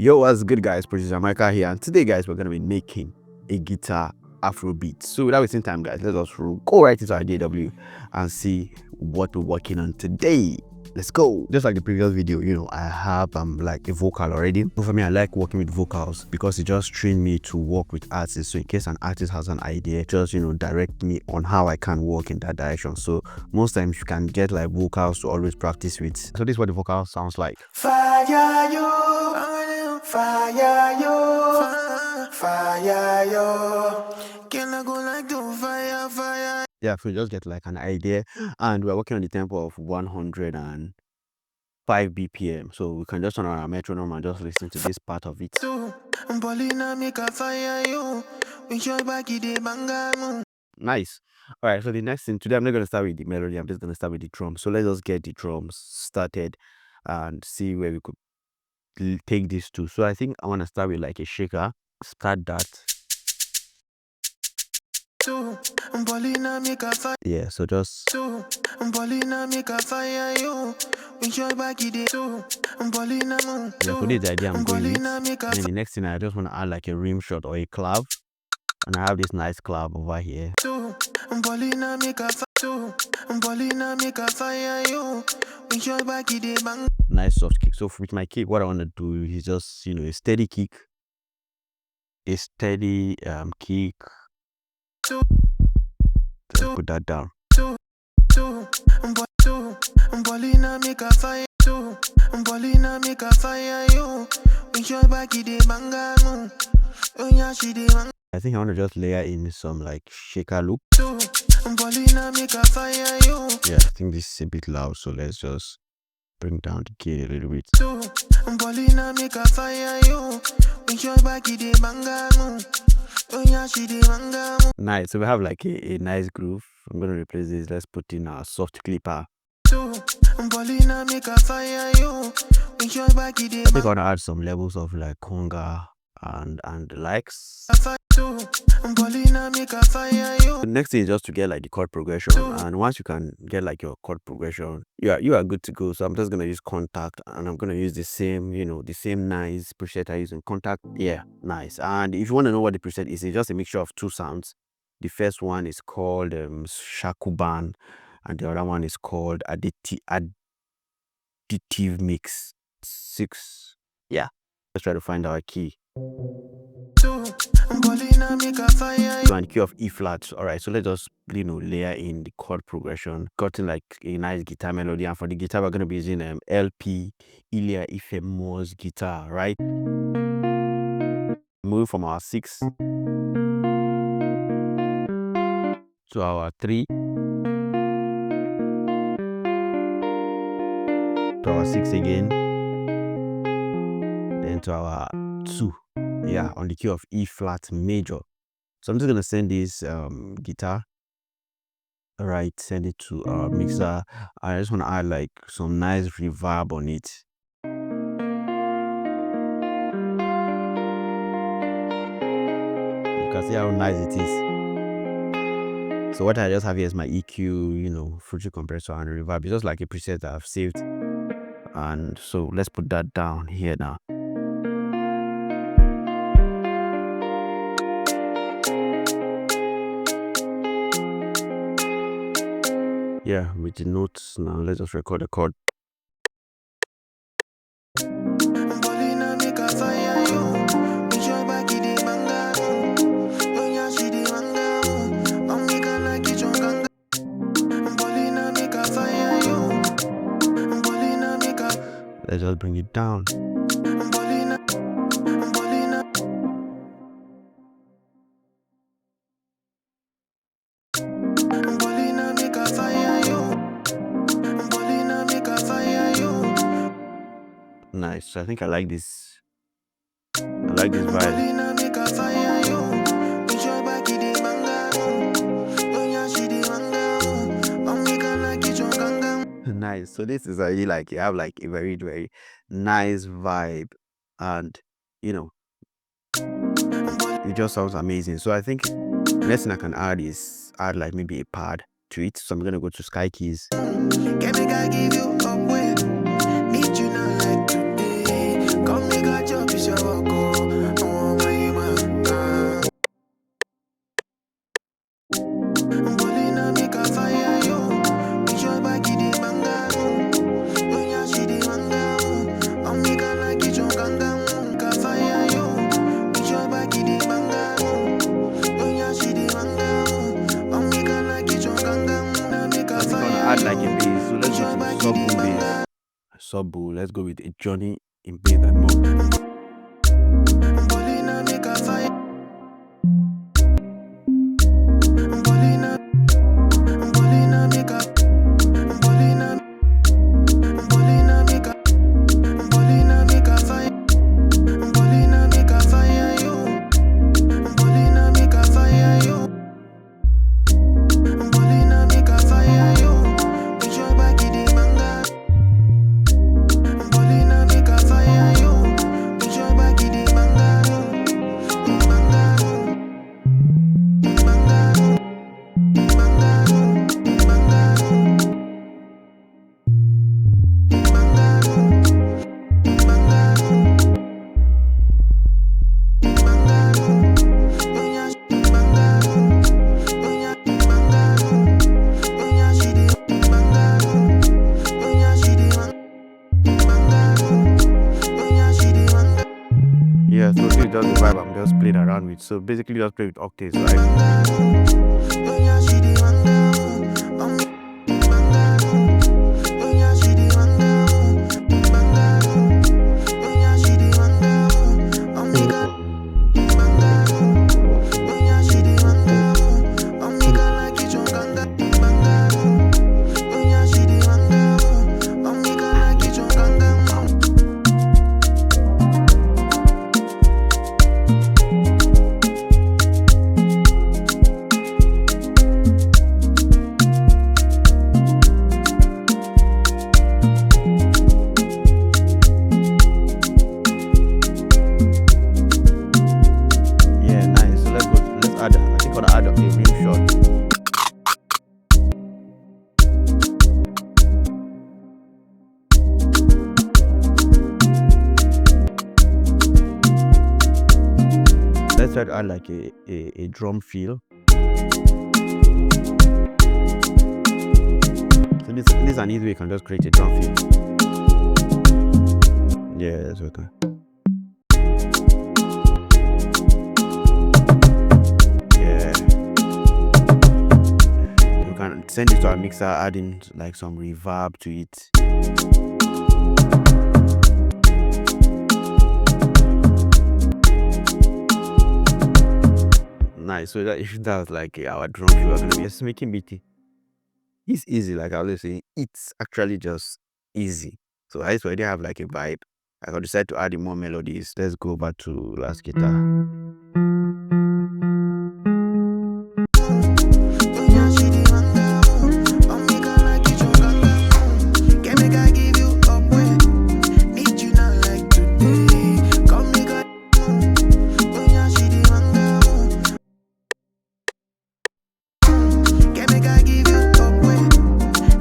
Yo, what's good, guys? Producer Mykah here, and today, guys, we're gonna be making a guitar Afro beat. So without wasting time, guys, let us go right into our DW and see what we're working on today. Let's go. Just like the previous video, I have like a vocal already. But for me, I like working with vocals because it just trained me to work with artists. So in case an artist has an idea, just direct me on how I can work in that direction. So most times you can get like vocals to always practice with. So this is what the vocal sounds like. Fire you, fire you, fire you. Can I go like the fire? Yeah, so just get like an idea, and we're working on the tempo of 105 BPM. So we can just turn on our metronome and just listen to this part of it. Mykah fire you. With your back, Nice. All right, so the next thing today, I'm not going to start with the melody. I'm just going to start with the drums. So let's just get the drums started and see where we could take this to. So I think I want to start with like a shaker. Start that. Yeah, so just Mykah fire you. With your back, yeah, so this is the idea I'm going with. And then the next thing, I just want to add like a rim shot or a clav, and I have this nice clav over here. Nice soft kick. So with my kick, what I want to do is just a steady kick, a steady kick. Let's put that down. Mykah fire you. Mykah fire you. With your back, I think I want to just layer in some like shaker loop. Mykah fire you. Yeah, I think this is a bit loud, so let's just bring down the gain a little bit. Mykah fire you. With your back, Nice. So we have like a nice groove. I'm going to replace this. Let's put in our soft clipper. Mykah fire you. With your back, I think I want to add some levels of like conga and the likes. The next thing is just to get like the chord progression, and once you can get like your chord progression, you are good to go. So I'm just gonna use Contact, and I'm gonna use the same the same nice preset I use in Contact. Yeah, nice. And if you want to know what the preset is, it's just a mixture of two sounds. The first one is called Shakuban, and the other one is called additive mix 6. Yeah, let's try to find our key. So and key of E flat. All right, so let's just layer in the chord progression, gotten like a nice guitar melody. And for the guitar, we're going to be using LP Ilya Ifemo's guitar, right? Move from our 6 to our 3 to our 6 again, then to our 2. Yeah, on the key of E flat major. So I'm just gonna send this guitar. All right, send it to our mixer. I just want to add like some nice reverb on it. You can see how nice it is. So what I just have here is my EQ, Fruity compressor and reverb. It's just like a preset that I've saved. And so let's put that down here now. Yeah, with the notes now, let's just record the chord. Let's just bring it down. Nice. So I think I like this. I like this vibe. Nice. So this is really like you have like a very, very nice vibe, and it just sounds amazing. So I think the next thing I can add is add like maybe a pad to it. So I'm gonna go to Sky Keys. Sobu. Let's go with a journey in bass and more. Bolina Mykah fire. Bolina Mykah. Bolina Mykah. Bolina Mykah fire. Bolina Mykah fire you. Bolina Mykah fire you. Bolina Mykah fire you. With your back in the manga. Bolina Mykah fire you. With your back in the manga. The manga. The manga. The manga. The manga. The manga. The manga. The manga. Oya the manga. Oya the manga. Oya she the manga. Oya she the manga. Oya she the manga. Yeah, so this is just the vibe I'm just playing around with. So basically just play with octaves, right? Oya she the manga. The manga. Oya she the manga. The manga. Oya she the manga. Mykah. The manga. Oya she the manga. Mykah like it chonganga. The manga. Oya she the manga. Mykah like it chonganga. Yeah, nice. So let's add, I think I'll add a rim shot. Let's try to add like a drum feel. So this is an easy way you can just create a drum feel. Yeah, that's okay. Yeah. You can send it to our mixer, adding like some reverb to it. Nice. So that if that was like our drum feel, we're gonna be just making beat. It's easy, like I was saying, it's actually just easy. So I just already have like a vibe. I could decide to add in more melodies. Let's go back to last guitar. Oya she the manga. Mykah like it chonganga. Can make I give you up when need you not like today. Come Mykah. Oya she the manga. Can make I give you up when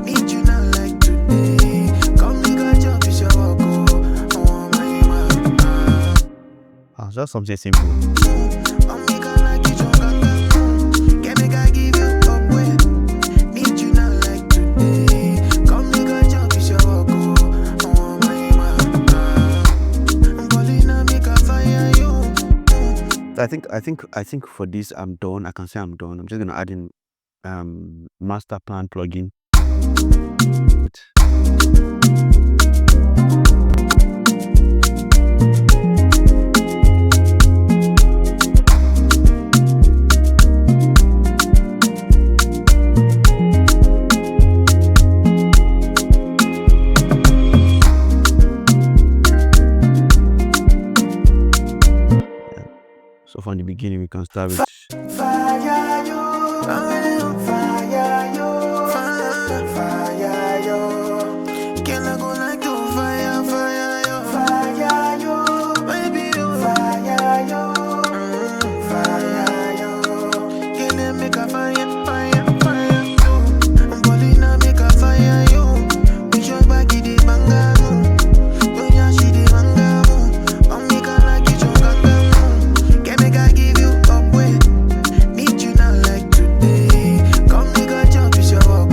need you not like today. Come Mykah chop is your walk. Oh my man. Just something simple. Mykah like it chonganga. Can make I give you up when need you not like today. Come Mykah chop is your walk. Oh my man. Bolina Mykah fire you. I think for this I'm done. I can say I'm done. I'm just gonna add in master plan plugin. So from the beginning we can start with Fire you. Fire you. Fire you. Can I go like to fire you? Fire you. Baby you. Fire you. Fire you. Can I make a fire you? Bolina Mykah fire you. We just back in the manga. Oya she the manga. Mykah like it chonganga. Can make I give you up when need you not like today. Come Mykah chop is your walk.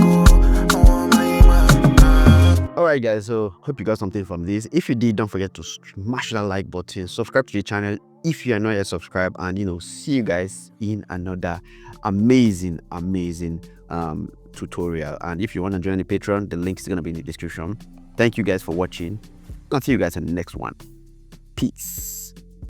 Oh my man. Alright guys, so hope you got something from this. If you did, don't forget to smash that like button, subscribe to the channel if you are not yet subscribed, and see you guys in another amazing tutorial. And if you want to join the Patreon, the link is going to be in the description. Thank you guys for watching. I'll see you guys in the next one. Peace.